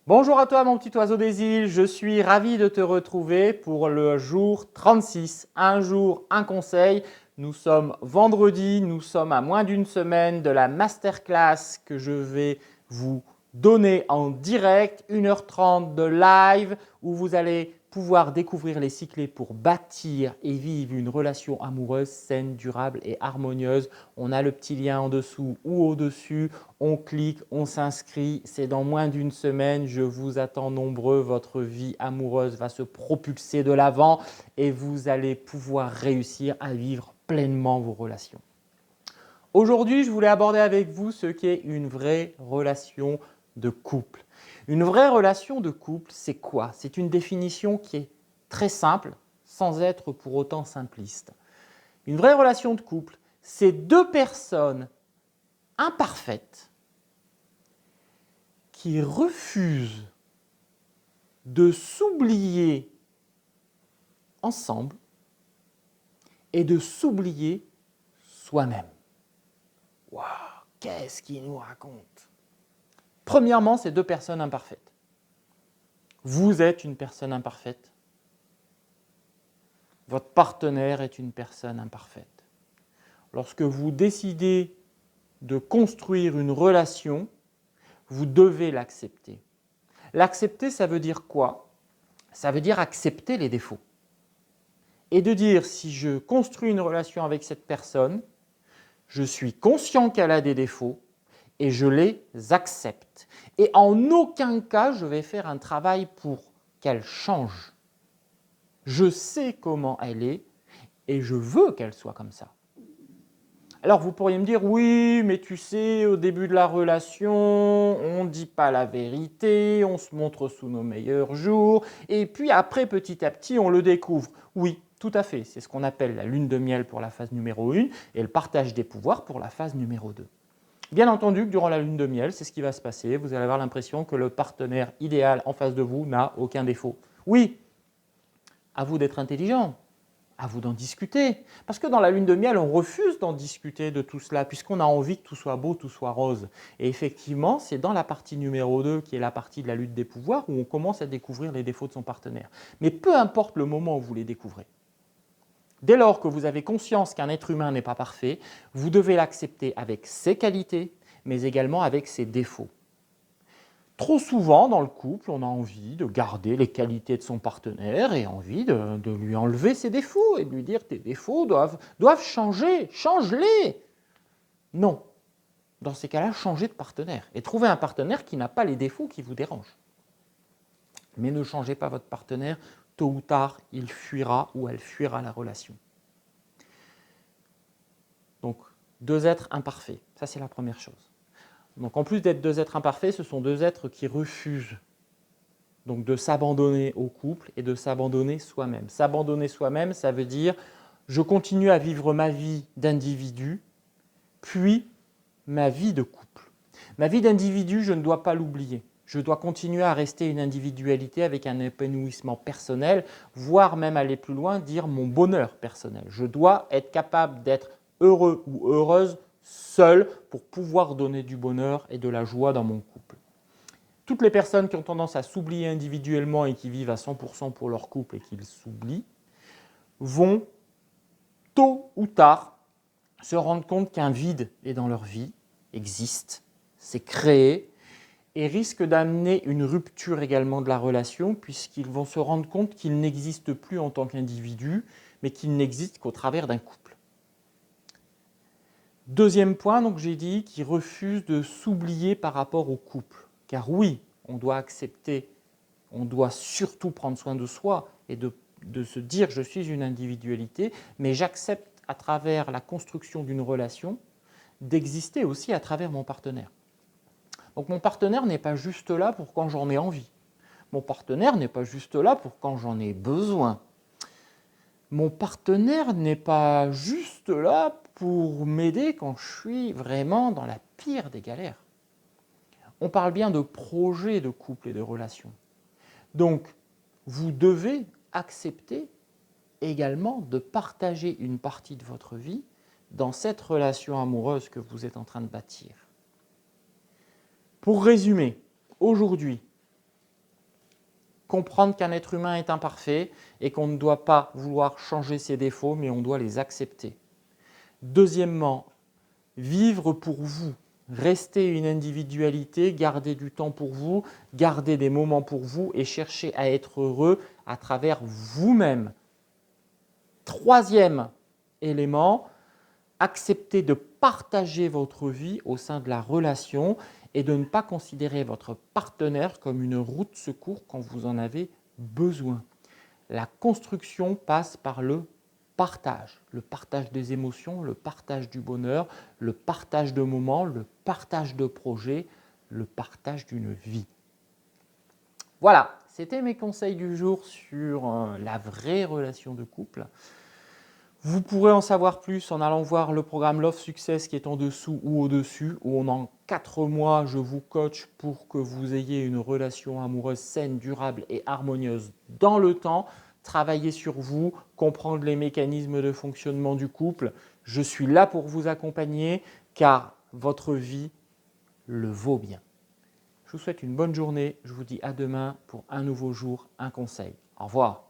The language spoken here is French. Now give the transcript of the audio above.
Bonjour à toi mon petit oiseau des îles, je suis ravi de te retrouver pour le jour 36. Un jour, un conseil. Nous sommes vendredi, nous sommes à moins d'une semaine de la masterclass que je vais vous donner en direct, 1h30 de live où vous allez pouvoir découvrir les 6 clés pour bâtir et vivre une relation amoureuse saine, durable et harmonieuse. On a le petit lien en dessous ou au-dessus, on clique, on s'inscrit, c'est dans moins d'une semaine, je vous attends nombreux, votre vie amoureuse va se propulser de l'avant et vous allez pouvoir réussir à vivre pleinement vos relations. Aujourd'hui, je voulais aborder avec vous ce qu'est une vraie relation de couple. Une vraie relation de couple, c'est quoi? C'est une définition qui est très simple, sans être pour autant simpliste. Une vraie relation de couple, c'est deux personnes imparfaites qui refusent de s'oublier ensemble et de s'oublier soi-même. Waouh, qu'est-ce qu'il nous raconte? Premièrement, c'est deux personnes imparfaites. Vous êtes une personne imparfaite. Votre partenaire est une personne imparfaite. Lorsque vous décidez de construire une relation, vous devez l'accepter. L'accepter, ça veut dire quoi? Ça veut dire accepter les défauts. Et de dire, si je construis une relation avec cette personne, je suis conscient qu'elle a des défauts et je les accepte. Et en aucun cas, je vais faire un travail pour qu'elle change. Je sais comment elle est et je veux qu'elle soit comme ça. Alors vous pourriez me dire, oui, mais tu sais, au début de la relation, on ne dit pas la vérité, on se montre sous nos meilleurs jours, et puis après, petit à petit, on le découvre. Oui, tout à fait, c'est ce qu'on appelle la lune de miel pour la phase numéro 1 et le partage des pouvoirs pour la phase numéro 2. Bien entendu que durant la lune de miel, c'est ce qui va se passer, vous allez avoir l'impression que le partenaire idéal en face de vous n'a aucun défaut. Oui, à vous d'être intelligent. À vous d'en discuter. Parce que dans la lune de miel, on refuse d'en discuter de tout cela, puisqu'on a envie que tout soit beau, tout soit rose. Et effectivement, c'est dans la partie numéro 2, qui est la partie de la lutte des pouvoirs, où on commence à découvrir les défauts de son partenaire. Mais peu importe le moment où vous les découvrez. Dès lors que vous avez conscience qu'un être humain n'est pas parfait, vous devez l'accepter avec ses qualités, mais également avec ses défauts. Trop souvent, dans le couple, on a envie de garder les qualités de son partenaire et envie de lui enlever ses défauts et de lui dire « tes défauts doivent changer, change-les ». Non, dans ces cas-là, changez de partenaire et trouvez un partenaire qui n'a pas les défauts qui vous dérangent. Mais ne changez pas votre partenaire, tôt ou tard, il fuira ou elle fuira la relation. Donc, deux êtres imparfaits, ça c'est la première chose. Donc en plus d'être deux êtres imparfaits, ce sont deux êtres qui refusent donc de s'abandonner au couple et de s'abandonner soi-même. S'abandonner soi-même, ça veut dire je continue à vivre ma vie d'individu, puis ma vie de couple. Ma vie d'individu, je ne dois pas l'oublier. Je dois continuer à rester une individualité avec un épanouissement personnel, voire même aller plus loin, dire mon bonheur personnel. Je dois être capable d'être heureux ou heureuse seul pour pouvoir donner du bonheur et de la joie dans mon couple. Toutes les personnes qui ont tendance à s'oublier individuellement et qui vivent à 100% pour leur couple et qui s'oublient, vont tôt ou tard se rendre compte qu'un vide est dans leur vie, existe, c'est créé et risque d'amener une rupture également de la relation puisqu'ils vont se rendre compte qu'ils n'existent plus en tant qu'individus, mais qu'ils n'existent qu'au travers d'un couple. Deuxième point, donc j'ai dit qu'ils refusent de s'oublier par rapport au couple. Car oui, on doit accepter, on doit surtout prendre soin de soi et de se dire je suis une individualité, mais j'accepte à travers la construction d'une relation d'exister aussi à travers mon partenaire. Donc mon partenaire n'est pas juste là pour quand j'en ai envie. Mon partenaire n'est pas juste là pour quand j'en ai besoin. Mon partenaire n'est pas juste là pour m'aider quand je suis vraiment dans la pire des galères. On parle bien de projet de couple et de relation. Donc, vous devez accepter également de partager une partie de votre vie dans cette relation amoureuse que vous êtes en train de bâtir. Pour résumer, aujourd'hui, comprendre qu'un être humain est imparfait et qu'on ne doit pas vouloir changer ses défauts, mais on doit les accepter. Deuxièmement, vivre pour vous, rester une individualité, garder du temps pour vous, garder des moments pour vous et chercher à être heureux à travers vous-même. Troisième élément, accepter de partager votre vie au sein de la relation et de ne pas considérer votre partenaire comme une roue de secours quand vous en avez besoin. La construction passe par le partage des émotions, le partage du bonheur, le partage de moments, le partage de projets, le partage d'une vie. Voilà, c'était mes conseils du jour sur la vraie relation de couple. Vous pourrez en savoir plus en allant voir le programme Love Success qui est en dessous ou au-dessus, où en 4 mois, je vous coach pour que vous ayez une relation amoureuse saine, durable et harmonieuse dans le temps. Travailler sur vous, comprendre les mécanismes de fonctionnement du couple. Je suis là pour vous accompagner car votre vie le vaut bien. Je vous souhaite une bonne journée. Je vous dis à demain pour un nouveau jour, un conseil. Au revoir.